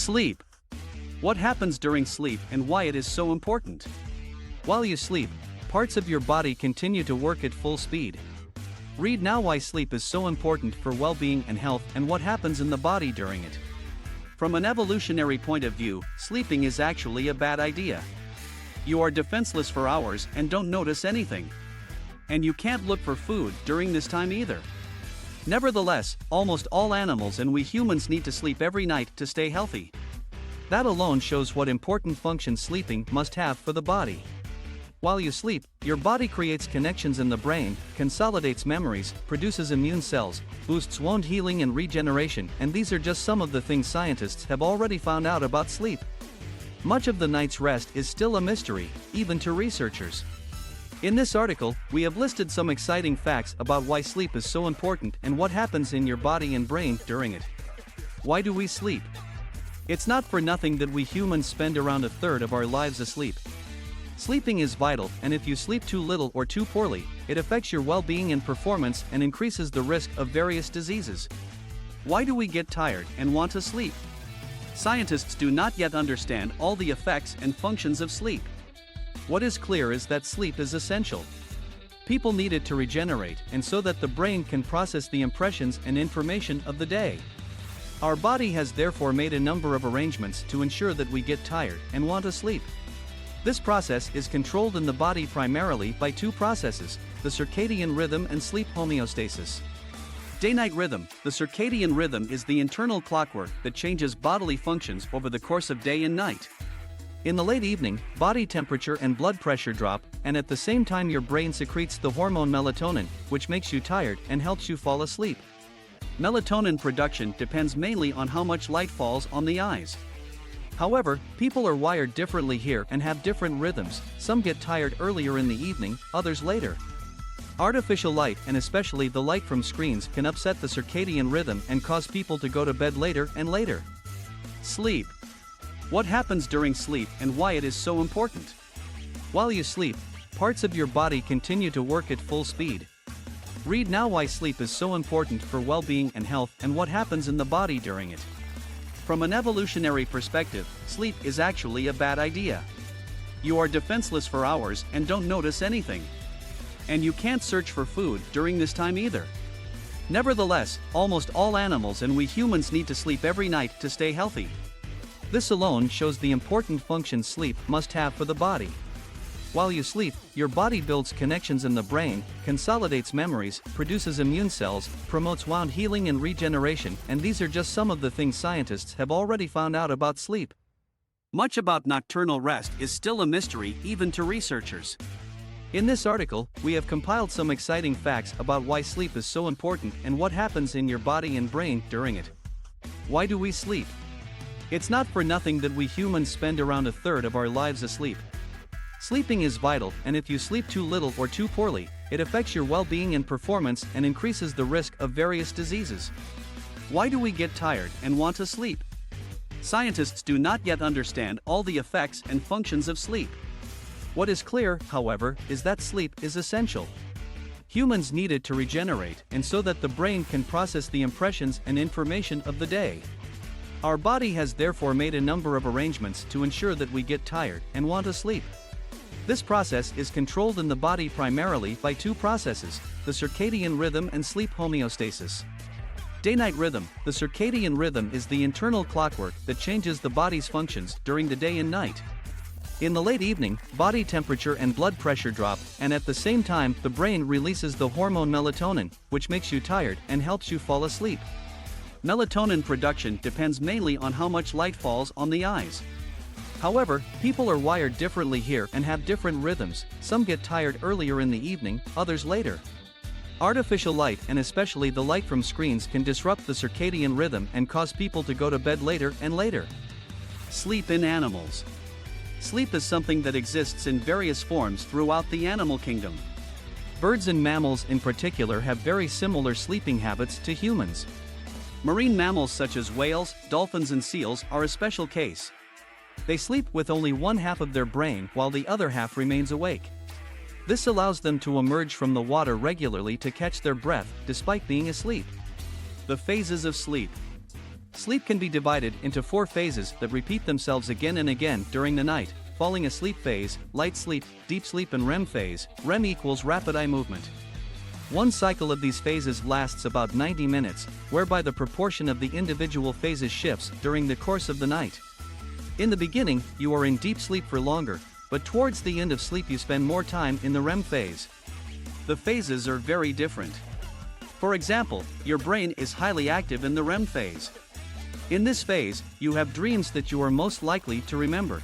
Sleep. What happens during sleep and why it is so important? While you sleep, parts of your body continue to work at full speed. Read now why sleep is so important for well-being and health and what happens in the body during it. From an evolutionary point of view, sleeping is actually a bad idea. You are defenseless for hours and don't notice anything. And you can't look for food during this time either. Nevertheless, almost all animals and we humans need to sleep every night to stay healthy. That alone shows what important function sleeping must have for the body. While you sleep, your body creates connections in the brain, consolidates memories, produces immune cells, boosts wound healing and regeneration, and these are just some of the things scientists have already found out about sleep. Much of the night's rest is still a mystery, even to researchers. In this article, we have listed some exciting facts about why sleep is so important and what happens in your body and brain during it. Why do we sleep? It's not for nothing that we humans spend around a third of our lives asleep. Sleeping is vital, and if you sleep too little or too poorly, it affects your well-being and performance and increases the risk of various diseases. Why do we get tired and want to sleep? Scientists do not yet understand all the effects and functions of sleep. What is clear is that sleep is essential. People need it to regenerate and so that the brain can process the impressions and information of the day. Our body has therefore made a number of arrangements to ensure that we get tired and want to sleep. This process is controlled in the body primarily by two processes, the circadian rhythm and sleep homeostasis. Day-night rhythm. The circadian rhythm is the internal clockwork that changes bodily functions over the course of day and night. In the late evening, body temperature and blood pressure drop, and at the same time your brain secretes the hormone melatonin, which makes you tired and helps you fall asleep. Melatonin production depends mainly on how much light falls on the eyes. However, people are wired differently here and have different rhythms. Some get tired earlier in the evening, others later. Artificial light and especially the light from screens can upset the circadian rhythm and cause people to go to bed later and later. Sleep. What happens during sleep and why it is so important? While you sleep, parts of your body continue to work at full speed. Read now why sleep is so important for well-being and health and what happens in the body during it. From an evolutionary perspective, sleep is actually a bad idea. You are defenseless for hours and don't notice anything. And you can't search for food during this time either. Nevertheless, almost all animals and we humans need to sleep every night to stay healthy. This alone shows the important function sleep must have for the body. While you sleep, your body builds connections in the brain, consolidates memories, produces immune cells, promotes wound healing and regeneration, and these are just some of the things scientists have already found out about sleep. Much about nocturnal rest is still a mystery even to researchers. In this article, we have compiled some exciting facts about why sleep is so important and what happens in your body and brain during it. Why do we sleep? It's not for nothing that we humans spend around a third of our lives asleep. Sleeping is vital, and if you sleep too little or too poorly, it affects your well-being and performance and increases the risk of various diseases. Why do we get tired and want to sleep? Scientists do not yet understand all the effects and functions of sleep. What is clear, however, is that sleep is essential. Humans need it to regenerate and so that the brain can process the impressions and information of the day. Our body has therefore made a number of arrangements to ensure that we get tired and want to sleep. This process is controlled in the body primarily by two processes, the circadian rhythm and sleep homeostasis. Day-night rhythm. The circadian rhythm is the internal clockwork that changes the body's functions during the day and night. In the late evening, body temperature and blood pressure drop, and at the same time the brain releases the hormone melatonin, which makes you tired and helps you fall asleep. Melatonin production depends mainly on how much light falls on the eyes. However, people are wired differently here and have different rhythms. Some get tired earlier in the evening, others later. Artificial light and especially the light from screens can disrupt the circadian rhythm and cause people to go to bed later and later. Sleep in animals. Sleep is something that exists in various forms throughout the animal kingdom. Birds and mammals in particular have very similar sleeping habits to humans. Marine mammals such as whales, dolphins and seals are a special case. They sleep with only one half of their brain while the other half remains awake. This allows them to emerge from the water regularly to catch their breath despite being asleep. The phases of sleep. Sleep can be divided into 4 phases that repeat themselves again and again during the night: falling asleep phase, light sleep, deep sleep, and REM phase. REM equals rapid eye movement. One cycle of these phases lasts about 90 minutes, whereby the proportion of the individual phases shifts during the course of the night. In the beginning, you are in deep sleep for longer, but towards the end of sleep you spend more time in the REM phase. The phases are very different. For example, your brain is highly active in the REM phase. In this phase, you have dreams that you are most likely to remember.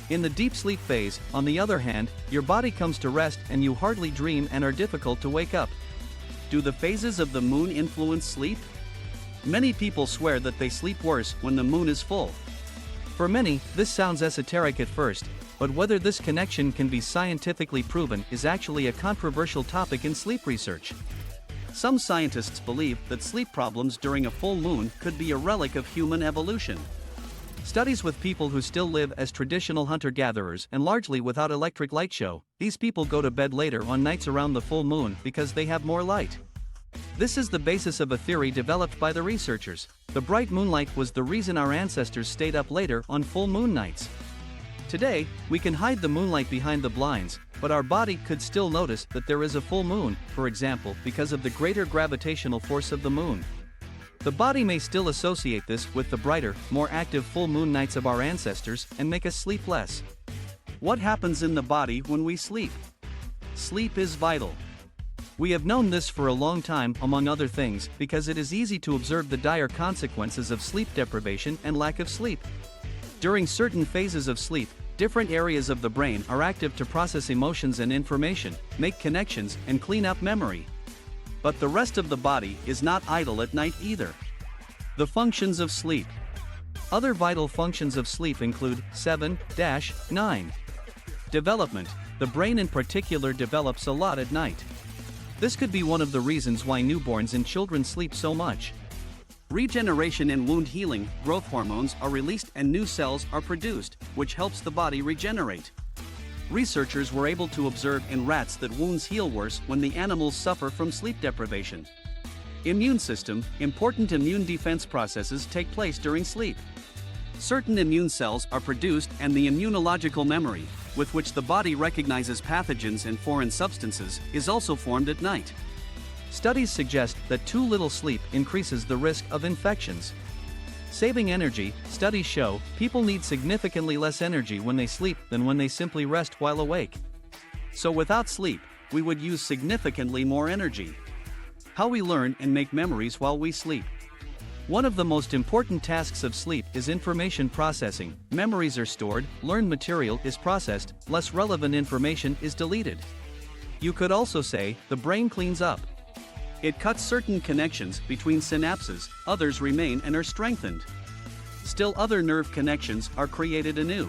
In the deep sleep phase, on the other hand, your body comes to rest and you hardly dream and are difficult to wake up. Do the phases of the moon influence sleep? Many people swear that they sleep worse when the moon is full. For many, this sounds esoteric at first, but whether this connection can be scientifically proven is actually a controversial topic in sleep research. Some scientists believe that sleep problems during a full moon could be a relic of human evolution. Studies with people who still live as traditional hunter-gatherers and largely without electric light show these people go to bed later on nights around the full moon because they have more light. This is the basis of a theory developed by the researchers. The bright moonlight was the reason our ancestors stayed up later on full moon nights. Today, we can hide the moonlight behind the blinds, but our body could still notice that there is a full moon, for example, because of the greater gravitational force of the moon. The body may still associate this with the brighter, more active full moon nights of our ancestors and make us sleep less. What happens in the body when we sleep? Sleep is vital. We have known this for a long time, among other things, because it is easy to observe the dire consequences of sleep deprivation and lack of sleep. During certain phases of sleep, different areas of the brain are active to process emotions and information, make connections, and clean up memory. But the rest of the body is not idle at night either. The functions of sleep. Other vital functions of sleep include 7-9. Development. The brain in particular develops a lot at night. This could be one of the reasons why newborns and children sleep so much. Regeneration and wound healing, growth hormones are released and new cells are produced, which helps the body regenerate. Researchers were able to observe in rats that wounds heal worse when the animals suffer from sleep deprivation. Immune system. Important immune defense processes take place during sleep. Certain immune cells are produced and the immunological memory, with which the body recognizes pathogens and foreign substances, is also formed at night. Studies suggest that too little sleep increases the risk of infections. Saving energy. Studies show people need significantly less energy when they sleep than when they simply rest while awake. So without sleep, we would use significantly more energy. How we learn and make memories while we sleep. One of the most important tasks of sleep is information processing. Memories are stored, learned material is processed, less relevant information is deleted. You could also say the brain cleans up. It cuts certain connections between synapses, others remain and are strengthened. Still other nerve connections are created anew.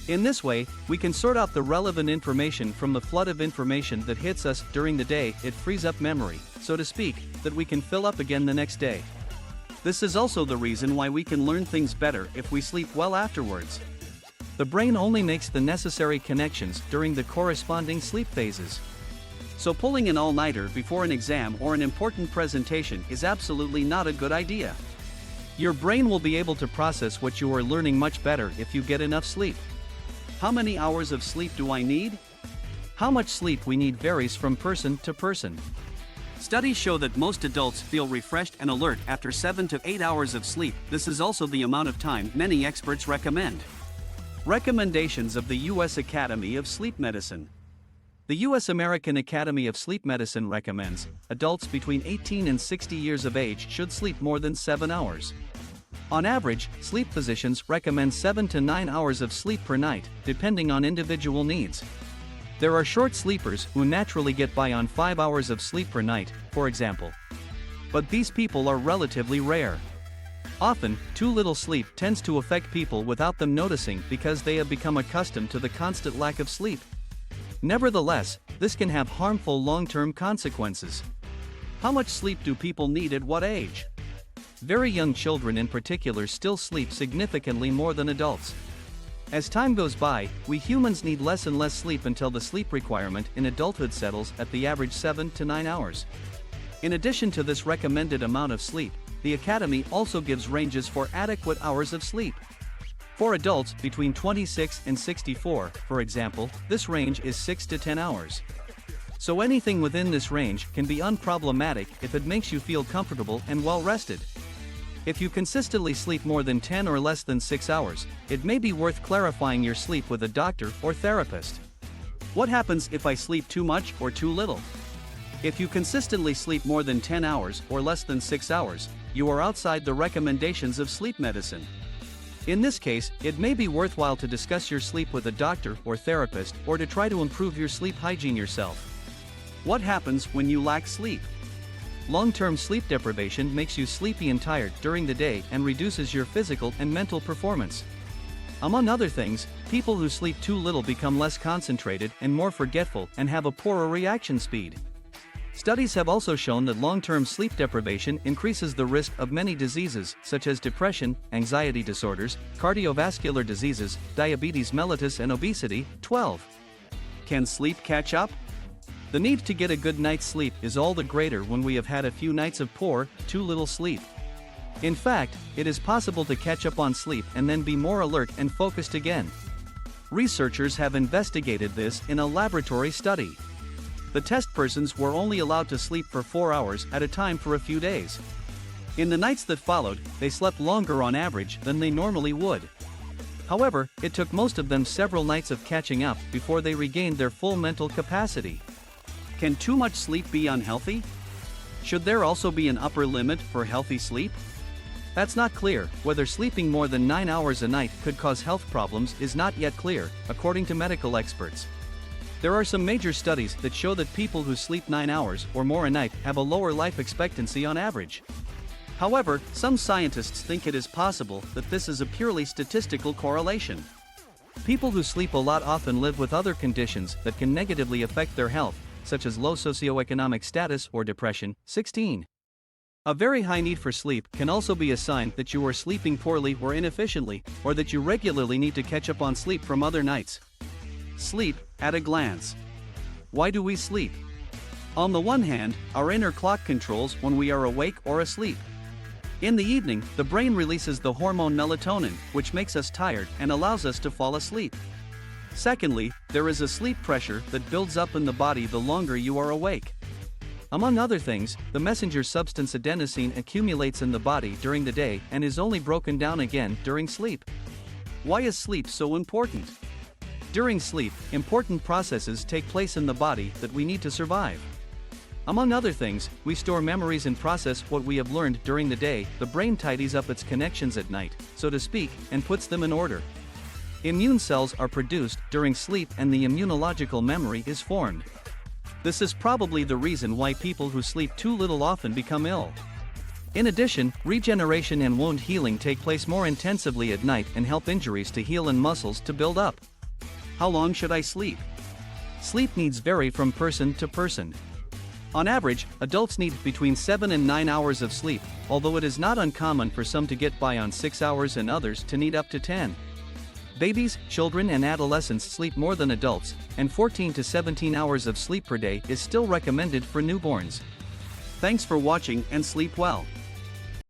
In this way, we can sort out the relevant information from the flood of information that hits us during the day. It frees up memory, so to speak, that we can fill up again the next day. This is also the reason why we can learn things better if we sleep well afterwards. The brain only makes the necessary connections during the corresponding sleep phases. So pulling an all-nighter before an exam or an important presentation is absolutely not a good idea. Your brain will be able to process what you are learning much better if you get enough sleep. How many hours of sleep do I need? How much sleep we need varies from person to person. Studies show that most adults feel refreshed and alert after 7 to 8 hours of sleep. This is also the amount of time many experts recommend. Recommendations of the U.S. Academy of Sleep Medicine. The U.S. American Academy of Sleep Medicine recommends adults between 18 and 60 years of age should sleep more than 7 hours. On average, sleep physicians recommend 7 to 9 hours of sleep per night, depending on individual needs. There are short sleepers who naturally get by on 5 hours of sleep per night, for example. But these people are relatively rare. Often, too little sleep tends to affect people without them noticing because they have become accustomed to the constant lack of sleep. Nevertheless, this can have harmful long-term consequences. How much sleep do people need at what age? Very young children in particular still sleep significantly more than adults. As time goes by, we humans need less and less sleep until the sleep requirement in adulthood settles at the average 7 to 9 hours. In addition to this recommended amount of sleep, the Academy also gives ranges for adequate hours of sleep. For adults between 26 and 64, for example, this range is 6 to 10 hours. So anything within this range can be unproblematic if it makes you feel comfortable and well rested. If you consistently sleep more than 10 or less than 6 hours, it may be worth clarifying your sleep with a doctor or therapist. What happens if I sleep too much or too little? If you consistently sleep more than 10 hours or less than 6 hours, you are outside the recommendations of sleep medicine. In this case, it may be worthwhile to discuss your sleep with a doctor or therapist or to try to improve your sleep hygiene yourself. What happens when you lack sleep? Long-term sleep deprivation makes you sleepy and tired during the day and reduces your physical and mental performance. Among other things, people who sleep too little become less concentrated and more forgetful and have a poorer reaction speed. Studies have also shown that long-term sleep deprivation increases the risk of many diseases such as depression, anxiety disorders, cardiovascular diseases, diabetes mellitus and obesity. 12. Can sleep catch up? The need to get a good night's sleep is all the greater when we have had a few nights of poor, too little sleep. In fact, it is possible to catch up on sleep and then be more alert and focused again. Researchers have investigated this in a laboratory study. The test persons were only allowed to sleep for 4 hours at a time for a few days. In the nights that followed, they slept longer on average than they normally would. However, it took most of them several nights of catching up before they regained their full mental capacity. Can too much sleep be unhealthy? Should there also be an upper limit for healthy sleep? That's not clear. Whether sleeping more than 9 hours a night could cause health problems is not yet clear, according to medical experts. There are some major studies that show that people who sleep 9 hours or more a night have a lower life expectancy on average. However, some scientists think it is possible that this is a purely statistical correlation. People who sleep a lot often live with other conditions that can negatively affect their health, such as low socioeconomic status or depression. 16. A very high need for sleep can also be a sign that you are sleeping poorly or inefficiently, or that you regularly need to catch up on sleep from other nights. Sleep, at a glance. Why do we sleep? On the one hand, our inner clock controls when we are awake or asleep. In the evening, the brain releases the hormone melatonin, which makes us tired and allows us to fall asleep. Secondly, there is a sleep pressure that builds up in the body the longer you are awake. Among other things, the messenger substance adenosine accumulates in the body during the day and is only broken down again during sleep. Why is sleep so important? During sleep, important processes take place in the body that we need to survive. Among other things, we store memories and process what we have learned during the day. The brain tidies up its connections at night, so to speak, and puts them in order. Immune cells are produced during sleep and the immunological memory is formed. This is probably the reason why people who sleep too little often become ill. In addition, regeneration and wound healing take place more intensively at night and help injuries to heal and muscles to build up. How long should I sleep? Sleep needs vary from person to person. On average, adults need between 7 and 9 hours of sleep, although it is not uncommon for some to get by on 6 hours and others to need up to 10. Babies, children and adolescents sleep more than adults, and 14 to 17 hours of sleep per day is still recommended for newborns. Thanks for watching and sleep well.